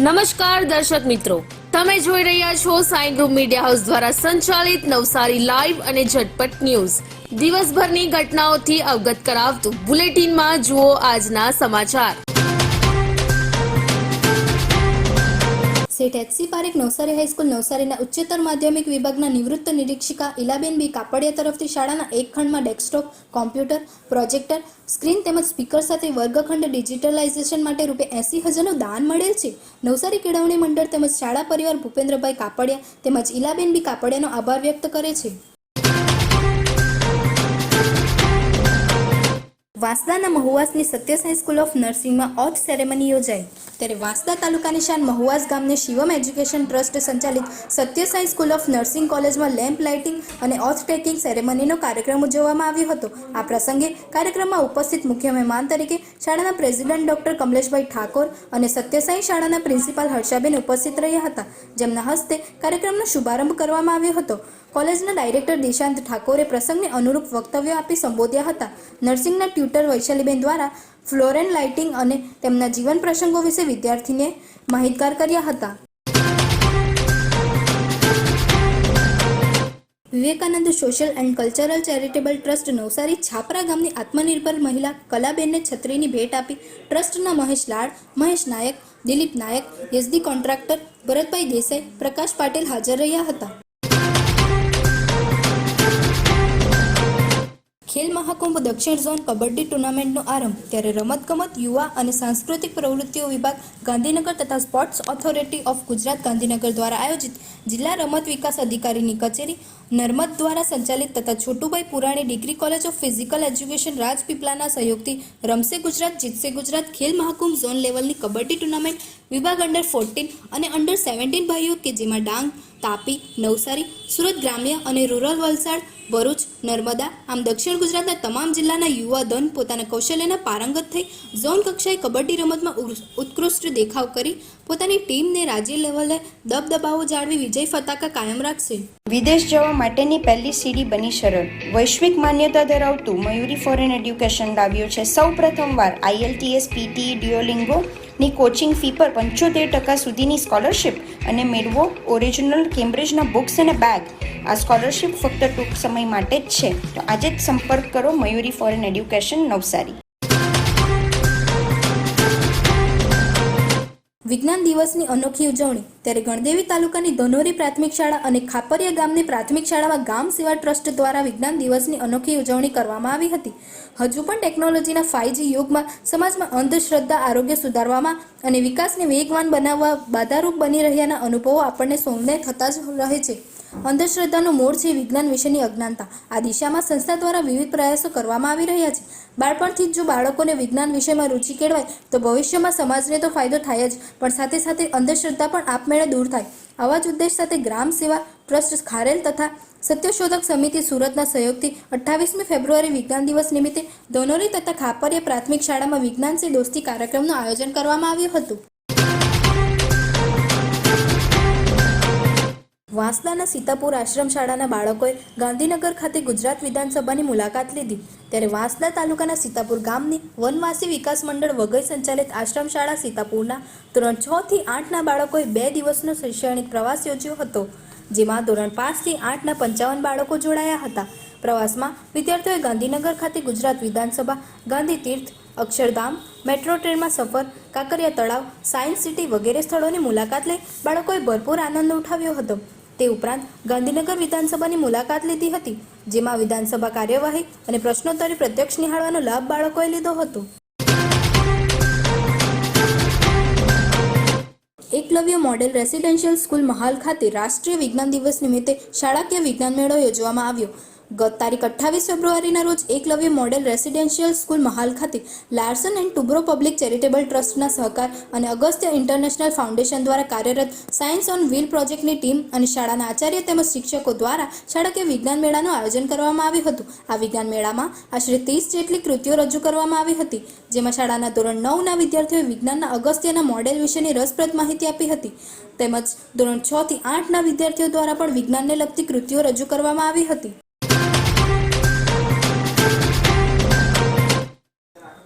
નમસ્કાર દર્શક મિત્રો, તમે જોઈ રહ્યા છો સાઈ ગ્રુપ મીડિયા હાઉસ દ્વારા સંચાલિત નવસારી લાઈવ અને ઝટપટ ન્યૂઝ. દિવસભરની ઘટનાઓથી અવગત કરાવતું બુલેટિનમાં જુઓ આજના સમાચાર. સેઠ એચ.સી. પારેખ નવસારી હાઈસ્કૂલ નવસારીના ઉચ્ચતર માધ્યમિક વિભાગના નિવૃત્ત નિરીક્ષિકા ઇલાબેન બી કાપડિયા તરફથી શાળાના એક ખંડમાં ડેસ્કટોપ, કોમ્પ્યુટર, પ્રોજેક્ટર, સ્ક્રીન તેમજ સ્પીકર સાથે વર્ગખંડ ડિજિટલાઇઝેશન માટે ₹80,000નું દાન મળેલ છે. નવસારી કેળવણી મંડળ તેમજ શાળા પરિવાર ભૂપેન્દ્રભાઈ કાપડિયા તેમજ ઇલાબેન બી કાપડિયાનો આભાર વ્યક્ત કરે છે. વાંસદાના મહુવાસની સત્યસાઈ સ્કૂલ ઓફ નર્સિંગમાં ઓથ સેરેમની યોજાઈ. ત્યારે વાંસદા તાલુકાની શાન મહુવાસ ગામની શિવમ એજ્યુકેશન ટ્રસ્ટ સંચાલિત સત્યસાઈ સ્કૂલ ઓફ નર્સિંગ કોલેજમાં લેમ્પ લાઇટિંગ અને ઓથ ટેકિંગ સેરેમનીનો કાર્યક્રમ ઉજવવામાં આવ્યો હતો. આ પ્રસંગે કાર્યક્રમમાં ઉપસ્થિત મુખ્ય મહેમાન તરીકે શાળાના પ્રેસિડેન્ટ ડોક્ટર કમલેશભાઈ ઠાકોર અને સત્યસાઈ શાળાના પ્રિન્સિપાલ હર્ષાબેન ઉપસ્થિત રહ્યા હતા, જેમના હસ્તે કાર્યક્રમનો શુભારંભ કરવામાં આવ્યો હતો. કોલેજના ડાયરેક્ટર દિશાંત ઠાકોરે પ્રસંગને અનુરૂપ વક્તવ્ય આપી સંબોધ્યા હતા. નર્સિંગના ટ્યુટર વૈશાલીબેન દ્વારા ફ્લોરેન લાઇટિંગ અને તેમના જીવન પ્રસંગો વિશે વિદ્યાર્થીને માહિતગાર કર્યા હતા. Vivekananda social and cultural charitable trust Navsari Chhapra ગામની આત્મનિર્ભર મહિલા કલાબેનને છત્રીની ભેટ આપી ટ્રસ્ટના મહેશ લાડ, મહેશ નાયક, દિલીપ નાયક, યસદી કોન્ટ્રાક્ટર, ભરતભાઈ દેસાઈ, પ્રકાશ પાટીલ હાજર રહ્યા હતા. ખેલ મહાકુંભ દક્ષિણ ઝોન કબડ્ડી ટુર્નામેન્ટનો આરંભ. ત્યારે રમતગમત, યુવા અને સાંસ્કૃતિક પ્રવૃત્તિઓ વિભાગ ગાંધીનગર તથા sports authority of Gujarat Gandhinagar દ્વારા આયોજિત જિલ્લા રમત વિકાસ અધિકારીની કચેરી નર્મદ દ્વારા સંચાલિત તથા Chhotubhai Purani degree college of physical education રાજપીપળાના સહયોગથી રમશે ગુજરાત જીતશે ગુજરાત ખેલ મહાકુંભ ઝોન લેવલની કબડ્ડી ટુર્નામેન્ટ વિભાગ અંડર 14 અને અંડર 17 ભાઈઓ કે જેમાં ડાંગ, તાપી, નવસારી, સુરત ગ્રામ્ય અને રૂરલ, વલસાડ, ભરૂચ, નર્મદા આમ દક્ષિણ ગુજરાતના તમામ જિલ્લાના યુવા ધન પોતાના કૌશલ્યના પારંગત થઈ ઝોન કક્ષાએ કબડ્ડી રમતમાં ઉત્કૃષ્ટ દેખાવ કરી પોતાની ટીમને રાજ્ય લેવલે દબદબાવો જાળવી વિજય ફતાકા કાયમ રાખશે. વિદેશ જવા માટેની પહેલી સીડી બની સરળ. વૈશ્વિક માન્યતા ધરાવતું મયુરી ફોરેન એડ્યુકેશન લાવ્યું છે સૌ પ્રથમવાર IELTS, PTE, ડ્યુઓલિંગો ની કોચિંગ ફી પર 75% સુધીની સ્કોલરશિપ અને મેળવો ઓરિજિનલ કેમ્બ્રિજના બુક્સ અને બેગ. આ સ્કોલરશિપ ફક્ત ટૂંક સમય માટે જ છે, તો આજે જ સંપર્ક કરો મયુરી ફોરેન એડ્યુકેશન નવસારી. વિજ્ઞાન દિવસની અનોખી ઉજવણી. ત્યારે ગણદેવી તાલુકાની ધનોરી પ્રાથમિક શાળા અને ખાપરિયા ગામની પ્રાથમિક શાળામાં ગામ સેવા ટ્રસ્ટ દ્વારા વિજ્ઞાન દિવસની અનોખી ઉજવણી કરવામાં આવી હતી. હજુ પણ ટેકનોલોજીના 5G યુગમાં સમાજમાં અંધશ્રદ્ધા આરોગ્ય સુધારવામાં અને વિકાસને વેગવાન બનાવવા બાધારૂપ બની રહ્યાના અનુભવો આપણને સૌને થતા જ રહે છે. અંધશ્રદ્ધાનો મૂળ છે વિજ્ઞાન વિશેની અજ્ઞાનતા. આ દિશામાં સંસ્થા દ્વારા વિવિધ પ્રયાસો કરવામાં આવી રહ્યા છે. બાળપણથી જ જો બાળકોને વિજ્ઞાન વિષયમાં રુચિ કેળવાય તો ભવિષ્યમાં સમાજને તો ફાયદો થાય જ, પણ સાથે સાથે અંધશ્રદ્ધા પણ આપમેળે દૂર થાય. આવા જ ઉદ્દેશ સાથે ગ્રામ સેવા ટ્રસ્ટ ખારેલ તથા સત્યશોધક સમિતિ સુરતના સહયોગથી 28મી ફેબ્રુઆરી વિજ્ઞાન દિવસ નિમિત્તે ધનોરી તથા ખાપરિયા પ્રાથમિક શાળામાં વિજ્ઞાન સે દોસ્તી કાર્યક્રમનું આયોજન કરવામાં આવ્યું હતું. વાંસદાના સીતાપુર આશ્રમ શાળાના બાળકોએ ગાંધીનગર ખાતે ગુજરાત વિધાનસભાની મુલાકાત લીધી. ત્યારે વાંસદા તાલુકાના સીતાપુર ગામની વનવાસી વિકાસ મંડળ વઘઈ સંચાલિત આશ્રમ શાળા સીતાપુરના ધોરણ 6 થી 8ના બાળકોએ 2 દિવસનો શૈક્ષણિક પ્રવાસ યોજ્યો હતો, જેમાં ધોરણ 5 થી 8ના 55 બાળકો જોડાયા હતા. પ્રવાસમાં વિદ્યાર્થીઓએ ગાંધીનગર ખાતે ગુજરાત વિધાનસભા, ગાંધી તીર્થ, અક્ષરધામ, મેટ્રો ટ્રેનમાં સફર, કાંકરિયા તળાવ, સાયન્સ સિટી વગેરે સ્થળોની મુલાકાત લઈ બાળકોએ ભરપૂર આનંદ ઉઠાવ્યો હતો. તે ઉપરાંત ગાંધીનગર વિધાનસભાની મુલાકાત લીધી હતી, જેમાં વિધાનસભા કાર્યવાહી અને પ્રશ્નોત્તરી પ્રત્યક્ષ નિહાળવાનો લાભ બાળકોએ લીધો હતો. Eklavya model residential school Mahal ખાતે રાષ્ટ્રીય વિજ્ઞાન દિવસ નિમિત્તે શાળાકીય વિજ્ઞાન મેળો યોજવામાં આવ્યો. ગત તારીખ 28 ફેબ્રુઆરીના રોજ Eklavya model residential school Mahal ખાતે Larsen and Toubro public charitable ટ્રસ્ટના સહકાર અને અગસ્ત્ય ઇન્ટરનેશનલ ફાઉન્ડેશન દ્વારા કાર્યરત સાયન્સ ઓન વ્હીલ પ્રોજેક્ટની ટીમ અને શાળાના આચાર્ય તેમજ શિક્ષકો દ્વારા શાળાકીય વિજ્ઞાન મેળાનું આયોજન કરવામાં આવ્યું હતું. આ વિજ્ઞાન મેળામાં આશરે 30 જેટલી કૃતિઓ રજૂ કરવામાં આવી હતી, જેમાં શાળાના ધોરણ 9ના વિદ્યાર્થીઓએ વિજ્ઞાનના અગસ્ત્યના મોડેલ વિશેની રસપ્રદ માહિતી આપી હતી, તેમજ ધોરણ 6 થી 8ના વિદ્યાર્થીઓ દ્વારા પણ વિજ્ઞાનને લગતી કૃતિઓ રજૂ કરવામાં આવી હતી.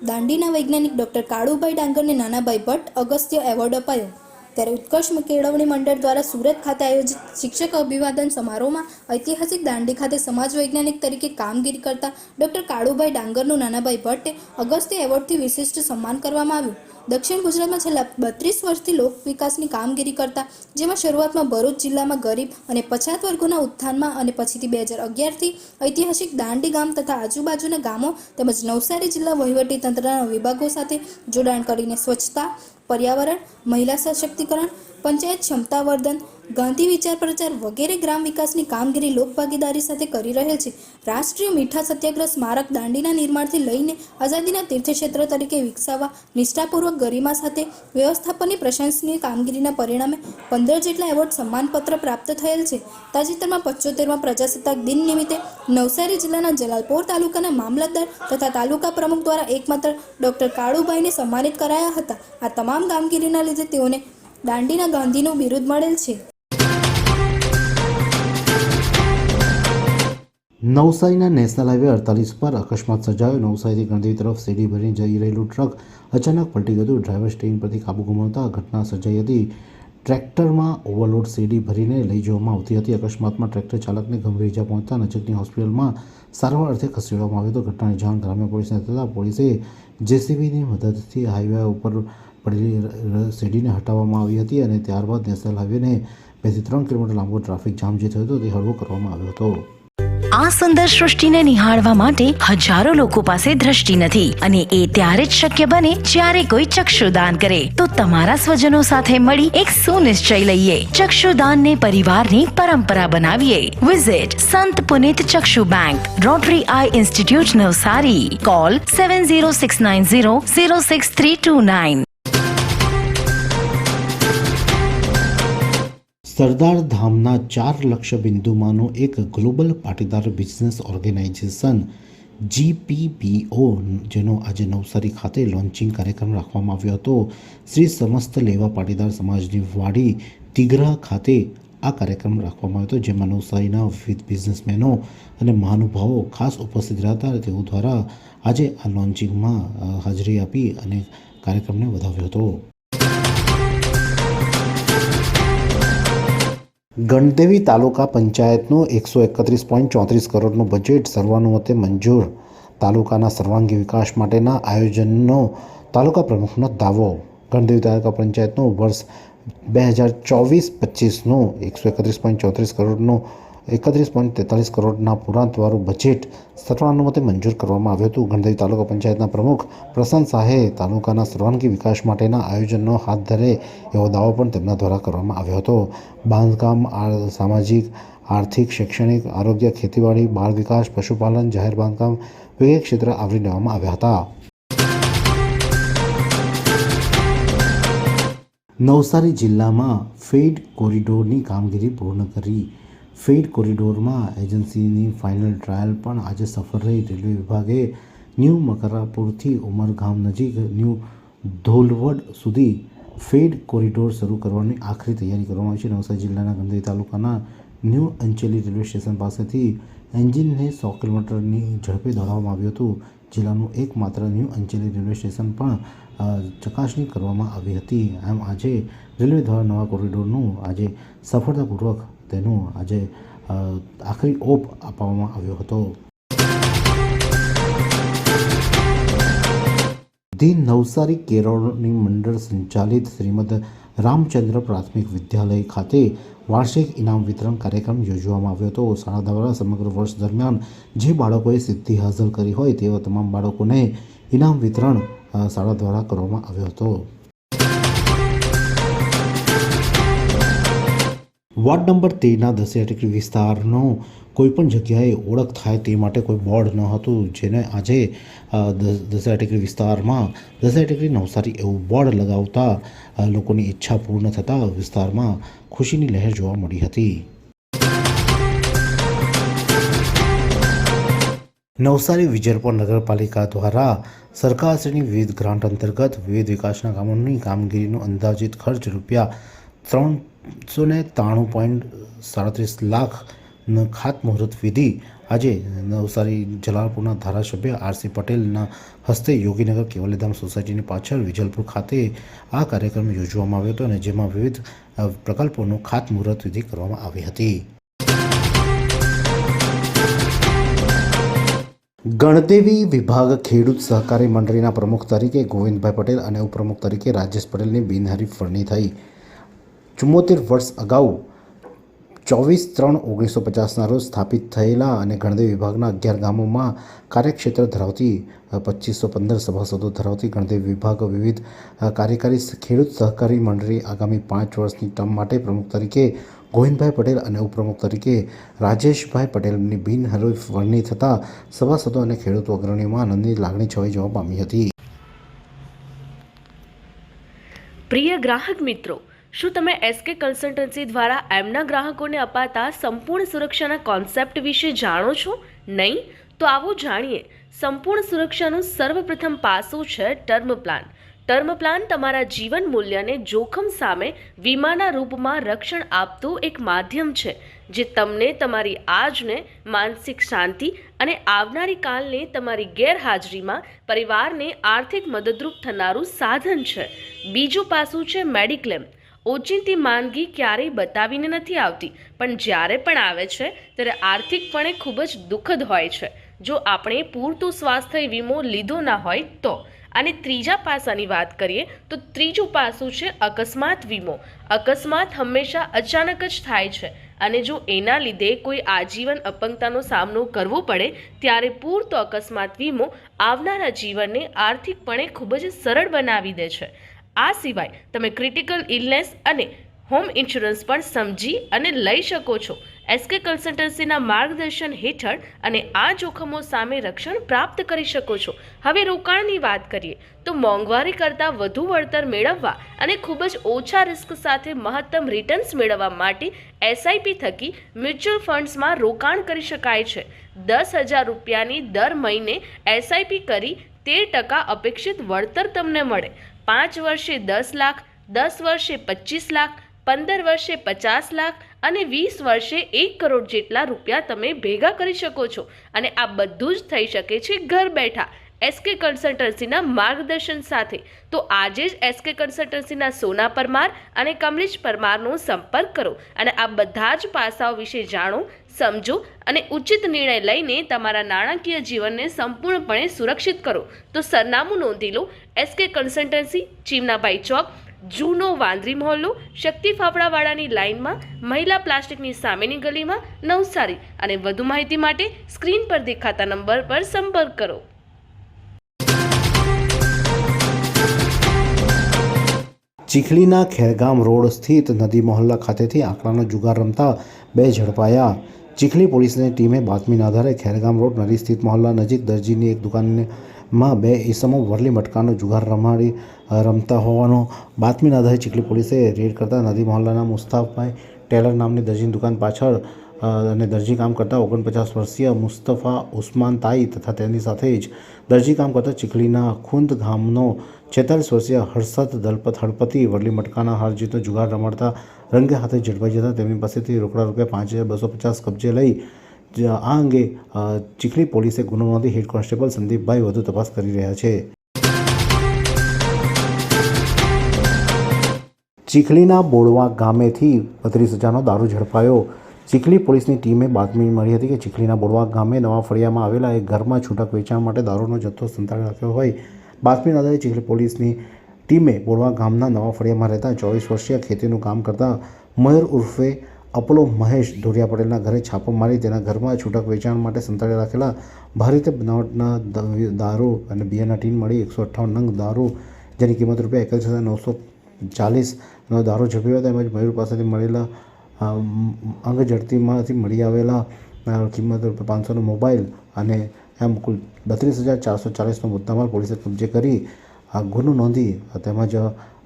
દાંડીના વૈજ્ઞાનિક ડોક્ટર કાળુભાઈ ડાંગરને નાનાભાઈ ભટ્ટ અગસ્ત્ય એવોર્ડ અપાયો. ત્યારે ઉત્કર્ષ કેળવણી મંડળ દ્વારા સુરત ખાતે આયોજિત શિક્ષક અભિવાદન સમારોહમાં ઐતિહાસિક દાંડી ખાતે સમાજ વૈજ્ઞાનિક તરીકે કામગીરી કરતા ડૉક્ટર કાળુભાઈ ડાંગરનું નાનાભાઈ ભટ્ટે અગસ્ત્ય એવોર્ડથી વિશિષ્ટ સન્માન કરવામાં આવ્યું. દક્ષિણ ગુજરાતમાં છેલ્લા 32 વર્ષથી લોક વિકાસની કામગીરી કરતા, જેમાં શરૂઆતમાં ભરૂચ જિલ્લામાં ગરીબ અને પછાત વર્ગોના ઉત્થાનમાં અને પછીથી 2011થી ઐતિહાસિક દાંડી ગામ તથા આજુબાજુના ગામો તેમજ નવસારી જિલ્લા વહીવટી તંત્રના વિભાગો સાથે જોડાણ કરીને સ્વચ્છતા, પર્યાવરણ, મહિલા સશક્તિકરણ, પંચાયત ક્ષમતાવર્ધન, ગાંધી વિચાર પ્રચાર વગેરે ગ્રામ વિકાસની કામગીરી લોકભાગીદારી સાથે કરી રહેલ છે. રાષ્ટ્રીય મીઠા સત્યાગ્રહ સ્મારક દાંડીના નિર્માણથી લઈને આઝાદીના તીર્થક્ષેત્ર તરીકે વિકસાવવા નિષ્ઠાપૂર્વક ગરિમા સાથે વ્યવસ્થાપનની પ્રશંસનીય કામગીરીના પરિણામે 15 જેટલા એવોર્ડ સન્માનપત્ર પ્રાપ્ત થયેલ છે. તાજેતરમાં 75મા પ્રજાસત્તાક દિન નિમિત્તે નવસારી જિલ્લાના જલાલપોર તાલુકાના મામલતદાર તથા તાલુકા પ્રમુખ દ્વારા એકમાત્ર ડૉક્ટર કાળુભાઈને સન્માનિત કરાયા હતા. આ તમામ કામગીરીના લીધે તેઓને દાંડીના ગાંધીનું બિરુદ મળેલ છે. નવસારીના નેશનલ હાઈવે 48 પર અકસ્માત સર્જાયો. નવસારીથી ગણદેવી તરફ સીડી ભરીને જઈ રહેલું ટ્રક અચાનક પલટી ગયું. ડ્રાઈવર સ્ટીયરિંગ પરથી કાબુ ગુમાવતા ઘટના સર્જાઈ હતી. ટ્રેક્ટરમાં ઓવરલોડ સીડી ભરીને લઈ જવામાં આવતી હતી. અકસ્માતમાં ટ્રેક્ટર ચાલકને ગંભીર ઇજા પહોંચતા નજીકની હોસ્પિટલમાં સારવાર અર્થે ખસેડવામાં આવ્યો હતો. ઘટનાની જાણ ગ્રામ્ય પોલીસને થતાં પોલીસે જેસીબીની મદદથી હાઈવે ઉપર પડેલી સીડીને હટાવવામાં આવી હતી અને ત્યારબાદ નેશનલ હાઈવેને 2 થી 3 કિલોમીટર લાંબો ટ્રાફિક જામ જે થયો હતો તે હળવો કરવામાં આવ્યો હતો. આ સુંદર સૃષ્ટિને નિહાળવા માટે હજારો લોકો પાસે દ્રષ્ટિ નથી અને એ ત્યારે જ શક્ય બને જ્યારે કોઈ ચક્ષુદાન કરે. તો તમારા સ્વજનો સાથે મળી એક સુનિશ્ચય લઈએ. ચક્ષુદાનને પરિવારની પરંપરા બનાવીએ. Visit Sant Punit Chakshu bank, Rotary eye institute Navsari. Call 7069006329. Sardar ધામના 4 લક્ષ્ય બિંદુમાંનું એક global Patidar business organisation GPBO જેનો આજે નવસારી ખાતે લોન્ચિંગ કાર્યક્રમ રાખવામાં આવ્યો હતો. શ્રી સમસ્ત લેવા પાટીદાર સમાજની વાડી તિગરા ખાતે આ કાર્યક્રમ રાખવામાં આવ્યો હતો, જેમાં નવસારીના વિવિધ બિઝનેસમેનો અને મહાનુભાવો ખાસ ઉપસ્થિત રહ્યા હતા. તેઓ દ્વારા આજે આ લોન્ચિંગમાં હાજરી આપી અને કાર્યક્રમને વધાવ્યો હતો. ગણદેવી તાલુકા પંચાયતનું 131.34 કરોડનું બજેટ સર્વાનુમતે મંજૂર. તાલુકાના સર્વાંગી વિકાસ માટેના આયોજનનો તાલુકા પ્રમુખનો દાવો. ગણદેવી તાલુકા પંચાયતનું વર્ષ 2024-25નું 131.34 કરોડનું 31.43 કરોડના પુરાંતવાળું બજેટ સર્વાનુમતે મંજૂર કરવામાં આવ્યું હતું. ગણદેવી તાલુકા પંચાયતના પ્રમુખ પ્રશાંત શાહે તાલુકાના સર્વાંગી વિકાસ માટેના આયોજનનો હાથ ધરે એવો દાવો પણ તેમના દ્વારા કરવામાં આવ્યો હતો. બાંધકામ, સામાજિક, આર્થિક, શૈક્ષણિક, આરોગ્ય, ખેતીવાડી, બાળ વિકાસ, પશુપાલન, જાહેર બાંધકામ વગેરે ક્ષેત્ર આવરી લેવામાં આવ્યા હતા. નવસારી જિલ્લામાં ફેડ કોરિડોરની કામગીરી પૂર્ણ કરી. ફેડ કોરિડોરમાં એજન્સીની ફાઇનલ ટ્રાયલ પણ આજે સફળ રહી. રેલવે વિભાગે ન્યૂ મકરાપુરથી ઉમરગામ નજીક ન્યૂ ધોલવડ સુધી ફેડ કોરિડોર શરૂ કરવાની આખરી તૈયારી કરવામાં આવી છે. નવસારી જિલ્લાના ગણદેવી તાલુકાના ન્યૂ અંચેલી રેલવે સ્ટેશન પાસેથી એન્જિનને 100 કિલોમીટરની ઝડપે દોડાવવામાં આવ્યું હતું. જિલ્લાનું એકમાત્ર ન્યૂ અંચેલી રેલવે સ્ટેશન પણ ચકાસણી કરવામાં આવી હતી. આમ આજે રેલવે દ્વારા નવા કોરિડોરનું આજે સફળતાપૂર્વક તેનું આજે આખરી ઓપ આપવામાં આવ્યો હતો. ધી નવસારી કેળવણી મંડળ સંચાલિત શ્રીમદ રામચંદ્ર પ્રાથમિક વિદ્યાલય ખાતે વાર્ષિક ઇનામ વિતરણ કાર્યક્રમ યોજવામાં આવ્યો હતો. શાળા દ્વારા સમગ્ર વર્ષ દરમિયાન જે બાળકોએ સિદ્ધિ હાંસલ કરી હોય તેવા તમામ બાળકોને ઇનામ વિતરણ શાળા દ્વારા કરવામાં આવ્યો હતો. વોર્ડ નંબર 13ના દશેરા ટેકરી વિસ્તારનો કોઈપણ જગ્યાએ ઓળખ થાય તે માટે કોઈ બોર્ડ ન હતું, જેને આજે દશેરા ટેકરી વિસ્તારમાં દશેરા ટેકરી નવસારી એવું બોર્ડ લગાવતા લોકોની ઈચ્છા પૂર્ણ થતાં વિસ્તારમાં ખુશીની લહેર જોવા મળી હતી. નવસારી વિજયપુર નગરપાલિકા દ્વારા સરકારશ્રીની વિવિધ ગ્રાન્ટ અંતર્ગત વિવિધ વિકાસના કામોની કામગીરીનો અંદાજિત ખર્ચ રૂપિયા 393.37 લાખ ખાતમુહૂર્ત વિધિ આજે નવસારી જલાલપુરના ધારાસભ્ય આરસી પટેલના હસ્તે યોગીનગર કેવલ્યધામ સોસાયટીની પાછળ વિજલપુર ખાતે આ કાર્યક્રમ યોજવામાં આવ્યો હતો અને જેમાં વિવિધ પ્રકલ્પોનું ખાતમુહૂર્ત વિધિ કરવામાં આવી હતી. ગણદેવી વિભાગ ખેડૂત સહકારી મંડળીના પ્રમુખ તરીકે ગોવિંદભાઈ પટેલ અને ઉપપ્રમુખ તરીકે રાજેશ પટેલની બિનહરીફ વરણી થઈ. 74 વર્ષ અગાઉ 24/3/1950ના રોજ સ્થાપિત થયેલા અને ગણદેવી વિભાગના 11 ગામોમાં કાર્યક્ષેત્ર ધરાવતી 2515 સભાસદો ધરાવતી ગણદેવી વિભાગ વિવિધ કાર્યકારી ખેડૂત સહકારી મંડળી આગામી 5 વર્ષની ટર્મ માટે પ્રમુખ તરીકે ગોવિંદભાઈ પટેલ અને ઉપપ્રમુખ તરીકે રાજેશભાઈ પટેલની બિનહરીફ વરણી થતાં સભાસદો અને ખેડૂતો અગ્રણીઓમાં આનંદની લાગણી છવાઈ જવા પામી હતી. પ્રિય ગ્રાહક મિત્રો, શું તમે એસકે કન્સલ્ટન્સી દ્વારા એમના ગ્રાહકોને અપાતા સંપૂર્ણ સુરક્ષાના કોન્સેપ્ટ વિશે જાણો છો? નહીં? તો આવો જાણીએ. સંપૂર્ણ સુરક્ષાનું સર્વપ્રથમ પાસું છે ટર્મ પ્લાન. ટર્મ પ્લાન તમારા જીવન મૂલ્યને જોખમ સામે વીમાના રૂપમાં રક્ષણ આપતું એક માધ્યમ છે જે તમને તમારી આજને માનસિક શાંતિ અને આવનારી કાલને તમારી ગેરહાજરીમાં પરિવારને આર્થિક મદદરૂપ થનારું સાધન છે. બીજું પાસું છે મેડિક્લેમ. ઓચિંતી માંદગી ક્યારેય બતાવીને નથી આવતી, પણ જ્યારે પણ આવે છે ત્યારે આર્થિકપણે ખૂબ જ દુઃખદ હોય છે જો આપણે પૂરતું સ્વાસ્થ્ય વીમો લીધો ના હોય તો. અને ત્રીજા પાસાની વાત કરીએ તો ત્રીજું પાસું છે અકસ્માત વીમો. અકસ્માત હંમેશા અચાનક જ થાય છે અને જો એના લીધે કોઈ આજીવન અપંગતાનો સામનો કરવો પડે ત્યારે પૂરતો અકસ્માત વીમો આવનારા જીવનને આર્થિકપણે ખૂબ જ સરળ બનાવી દે છે. આ સિવાય તમે ક્રિટિકલ ઇલનેસ અને હોમ ઇન્સ્યોરન્સ પણ સમજી અને લઈ શકો છો. એસકે કન્સલ્ટન્સીના માર્ગદર્શન હેઠળ અને આ જોખમો સામે રક્ષણ પ્રાપ્ત કરી શકો છો. હવે રોકાણની વાત કરીએ તો મોંઘવારી કરતાં વધુ વળતર મેળવવા અને ખૂબ જ ઓછા રિસ્ક સાથે મહત્તમ રિટર્ન્સ મેળવવા માટે એસઆઈપી થકી મ્યુચ્યુઅલ ફંડ્સમાં રોકાણ કરી શકાય છે. 10,000 રૂપિયાની દર મહિને એસઆઈપી કરી 13% અપેક્ષિત વળતર તમને મળે. 5 વર્ષે 10 લાખ, 10 વર્ષે 25 લાખ, 15 વર્ષે 50 લાખ અને 20 વર્ષે 1 કરોડ જેટલા રૂપિયા તમે ભેગા કરી શકો છો. અને આ બધું જ થઈ શકે છે ઘર બેઠા એસકે કન્સલ્ટન્સીના માર્ગદર્શન સાથે. તો આજે જ એસકે કન્સલ્ટન્સીના સોના પરમાર અને કમલેશ પરમારનો સંપર્ક કરો અને આ બધા જ પાસાઓ વિશે જાણો, સમજો અને ઉચિત નિર્ણય લઈને તમારા નાણાકીય જીવનને સંપૂર્ણપણે સુરક્ષિત કરો. તો સરનામું નોંધી લો. એસકે કન્સલ્ટન્સી, ચીમનાભાઈ ચોક, જૂનો વાંદરી મહોલ્લો, શક્તિ ફાફડાવાળાની લાઇનમાં, મહિલા પ્લાસ્ટિકની સામેની ગલીમાં, નવસારી. અને વધુ માહિતી માટે સ્ક્રીન પર દેખાતા નંબર પર સંપર્ક કરો. ચીખલીના ખેરગામ રોડ સ્થિત નદી મોહલ્લા ખાતેથી આંકડાનો જુગાર રમતા 2 ઝડપાયા. ચીખલી પોલીસની ટીમે બાતમીના આધારે ખેરગામ રોડ નદી સ્થિત મોહલ્લા નજીક દરજીની એક દુકાનમાં 2 ઈસમો વરલી મટકાનો જુગાર રમતા હોવાનો બાતમીના આધારે ચીખલી પોલીસે રેડ કરતા નદી મોહલ્લાના મુસ્તાફભાઈ ટેલર નામની દરજીની દુકાન પાછળ અને દરજી કામ કરતા 49 વર્ષીય મુસ્તફા ઉસ્માન તાઈ તથા તેની સાથે જ દરજી કામ કરતા ચીખલીના ખુંદ ગામનો 46 વર્ષીય હર્ષદ દલપત હળપતિ વરલી મટકાના હાર જીતનો જુગાર રમાડતા રંગે હાથે ઝડપાઈ જતા તેમની પાસેથી રોકડા રૂપિયા 5,250 કબજે લઈ આ અંગે ચીખલી પોલીસે ગુનો નોંધી હેડ કોન્સ્ટેબલ સંદીપભાઈ વધુ તપાસ કરી રહ્યા છે. ચીખલીના બોડવા ગામેથી 32,000નો દારૂ ઝડપાયો. ચીખલી પોલીસની ટીમે બાતમી મળી હતી કે ચીખલીના બોડવા ગામે નવા ફળિયામાં આવેલા એક ઘરમાં છૂટક વેચાણ માટે દારૂનો જથ્થો સંતાડી રાખ્યો હોય. બાતમીના આધારે ચીખલી પોલીસની ટીમે બોડવા ગામના નવા ફળિયામાં રહેતા 24 વર્ષીય ખેતીનું કામ કરતા મયુર ઉર્ફે અપલો મહેશ ધોરિયા પટેલના ઘરે છાપો મારી તેના ઘરમાં છૂટક વેચાણ માટે સંતાડી રાખેલા ભારે બનાવટના દારૂ અને બિયરના ટીન મળી 158 નંગ દારૂ જેની કિંમત ₹31,940નો દારૂ ઝડપ્યો. તેમજ મયુર પાસેથી મળેલા અંગ ઝડતીમાંથી મળી આવેલા કિંમત ₹500નો મોબાઈલ અને એમ કુલ 32,440નો મુદ્દામાલ પોલીસે કબજે કરી આ ગુનો નોંધી તેમજ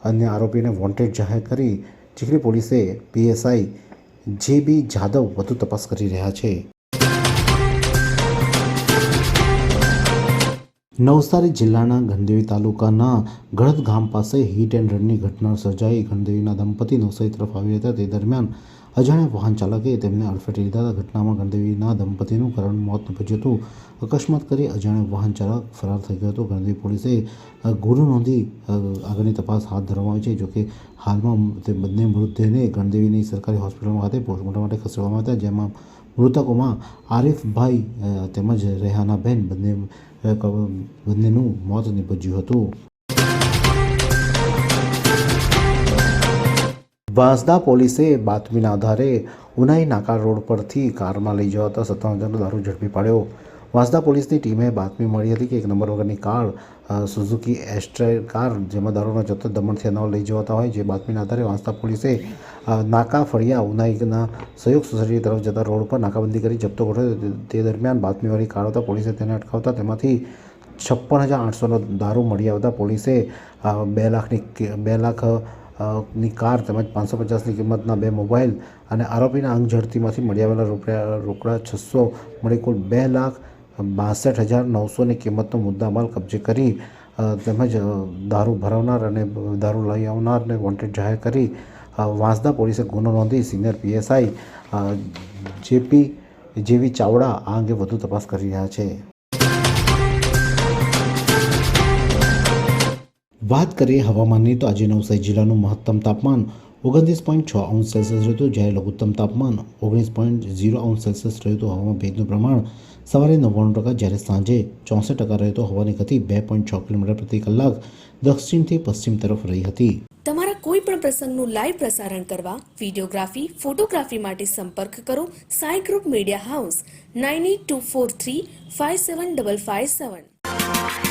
અન્ય આરોપીને વોન્ટેડ જાહેર કરી ચીખલી પોલીસે પીએસઆઈ JB જાદવ વધુ તપાસ કરી રહ્યા છે. નવસારી જિલ્લાના ગણદેવી તાલુકાના ગળદ ગામ પાસે હિટ એન્ડ રનની ઘટના સર્જાઈ. ગણદેવીના દંપતી નવસારી તરફ આવી હતા તે દરમિયાન અજાણ્યા વાહન ચાલકે તેમને અડફેટે લીધા હતા. ઘટનામાં ગણદેવીના દંપતીનું કરુણ મોત નીપજ્યું હતું. અકસ્માત કરી અજાણ્યો વાહન ચાલક ફરાર થઈ ગયો હતો. ગણદેવી પોલીસે ગુનો નોંધી આગળની તપાસ હાથ ધરવામાં આવી છે. જોકે હાલમાં તે બંને મૃતદેહને ગણદેવીની સરકારી હોસ્પિટલમાં ખાતે પોસ્ટમોર્ટમ માટે ખસેડવામાં આવ્યા હતા, જેમાં મૃતકોમાં આરિફભાઈ તેમજ રેહાનાબેન બંનેનું મોત નીપજ્યું હતું. વાંસદા પોલીસે બાતમીના આધારે ઉનાઈ નાકા રોડ પરથી કારમાં લઈ જવાતા 57 હજારનો દારૂ ઝડપી પાડ્યો. વાંસદા પોલીસની ટીમે બાતમી મળી હતી કે એક નંબર વગરની કાર સુઝુકી એસ્ટ્રે કાર જેમાં દારૂનો જથ્થો દમણથી અનાવ લઈ જવાતા હોય. જે બાતમીના આધારે વાંસદા પોલીસે નાકા ફળિયા ઉનાઈના સહયોગ સોસાયટી તરફ જતા રોડ પર નાકાબંધી કરી જપ્તો ગોઠવ્યો. તે દરમિયાન બાતમીવાળી કાર આવતા પોલીસે તેને અટકાવતા તેમાંથી 56,800નો દારૂ મળી આવતા પોલીસે 2 લાખ ની કાર તેમજ 550ની કિંમતના 2 મોબાઈલ અને આરોપીના અંગ ઝડતીમાંથી મળી આવેલા રોકડા 600 મળી કુલ 2,62,900ની કિંમતનો મુદ્દામાલ કબજે કરી તેમજ દારૂ ભરાવનાર અને દારૂ લઈ આવનારને વોન્ટેડ જાહેર કરી વાંસદા પોલીસે ગુનો નોંધી સિનિયર PSI જેવી ચાવડા આ અંગે વધુ તપાસ કરી રહ્યા છે. વાત કરીએ હવામાનની તો આજે નવસારી જિલ્લાનું મહત્તમ તાપમાન 29.6 અંશ સેલ્સિયસ રહ્યું હતું, જ્યારે લઘુત્તમ તાપમાન 19.0 અંશ સેલ્સિયસ રહ્યું હતું. હવામાં ભેજનું પ્રમાણ સવારે 99%, જ્યારે સાંજે 64% રહ્યું હતું. હવાની ગતિ 2.6 કિલોમીટર પ્રતિ કલાક દક્ષિણથી પશ્ચિમ તરફ રહી હતી. તમારા કોઈ પણ પ્રસંગનું લાઈવ પ્રસારણ કરવા, વિડીયોગ્રાફી, ફોટોગ્રાફી માટે સંપર્ક કરો સાઈ ગ્રુપ મીડિયા હાઉસ 9824357557.